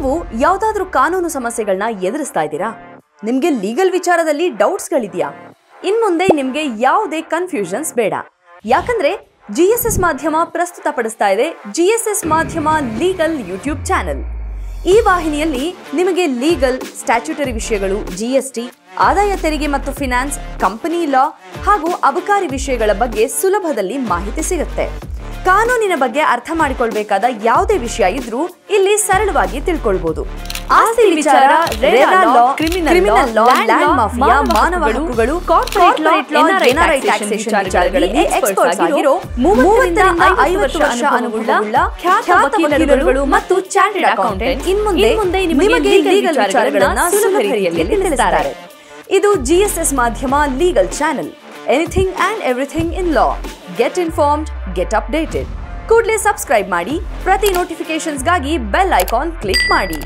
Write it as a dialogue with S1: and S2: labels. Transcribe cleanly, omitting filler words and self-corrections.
S1: ನೀವು ಯಾವುದಾದ್ರೂ ಕಾನೂನು ಸಮಸ್ಯೆಗಳನ್ನ ಎದುರಿಸ್ತಾ ಇದ್ದೀರಾ? ನಿಮಗೆ ಲೀಗಲ್ ವಿಚಾರದಲ್ಲಿ ಡೌಟ್ಸ್ಗಳಿದೆಯಾ? ಇನ್ಮುಂದೆ ನಿಮಗೆ ಯಾವುದೇ ಕನ್ಫ್ಯೂಷನ್ಸ್ ಬೇಡ. ಯಾಕಂದ್ರೆ GSS ಮಾಧ್ಯಮ ಪ್ರಸ್ತುತಪಡಿಸ್ತಾ ಇದೆ GSS ಮಾಧ್ಯಮ ಲೀಗಲ್ ಯೂಟ್ಯೂಬ್ ಚಾನೆಲ್. ಈ ವಾಹಿನಿಯಲ್ಲಿ ನಿಮಗೆ ಲೀಗಲ್, ಸ್ಟ್ಯಾಚ್ಯೂಟರಿ ವಿಷಯಗಳು, GST, ಆದಾಯ ತೆರಿಗೆ ಮತ್ತು ಫಿನಾನ್ಸ್, ಕಂಪನಿ ಲಾ ಹಾಗೂ ಅಬಕಾರಿ ವಿಷಯಗಳ ಬಗ್ಗೆ ಸುಲಭದಲ್ಲಿ ಮಾಹಿತಿ ಸಿಗುತ್ತೆ. ಕಾನೂನಿನ ಬಗ್ಗೆ ಅರ್ಥ ಮಾಡಿಕೊಳ್ಳಬೇಕಾದ ಯಾವುದೇ ವಿಷಯ ಇದ್ರೂ ಇಲ್ಲಿ ಸರಳವಾಗಿ ತಿಳ್ಕೊಳ್ಬಹುದು. ಆಸ್ತಿ ವಿಚಾರ, ರೇರಾ ಲಾ, ಕ್ರಿಮಿನಲ್ ಲಾ, ಲ್ಯಾಂಡ್ ಮಾಫಿಯಾ, ಮಾನವ ಹಕ್ಕುಗಳು, ಕಾರ್ಪೊರೇಟ್ ಲಾ, NRI ಟ್ಯಾಕ್ಸೇಷನ್ ವಿಚಾರಗಳಲ್ಲಿ ಎಕ್ಸ್ಪರ್ಟ್ಸ್ ಆಗಿರೋ 30ರಿಂದ 50 ವರ್ಷ ಅನುಭವವುಳ್ಳ ಖ್ಯಾತ ವಕೀಲರುಗಳು ಮತ್ತು ಚಾರ್ಟರ್ಡ್ ಅಕೌಂಟೆಂಟ್ ಇನ್ಮುಂದೆ ನಿಮಗೆ ಲೀಗಲ್ ವಿಚಾರಗಳನ್ನು ಸುಲಭ ರೀತಿಯಲ್ಲಿ ತಿಳಿಸುತ್ತಾರೆ. ಇದು GSS ಮಾಧ್ಯಮ legal channel. Anything and everything in law. Get informed, get updated. ಕೂಡಲೇ ಸಬ್ಸ್ಕ್ರೈಬ್ ಮಾಡಿ. ಪ್ರತಿ ನೋಟಿಫಿಕೇಶನ್ಸ್ಗಾಗಿ ಬೆಲ್ ಐಕಾನ್ ಕ್ಲಿಕ್ ಮಾಡಿ.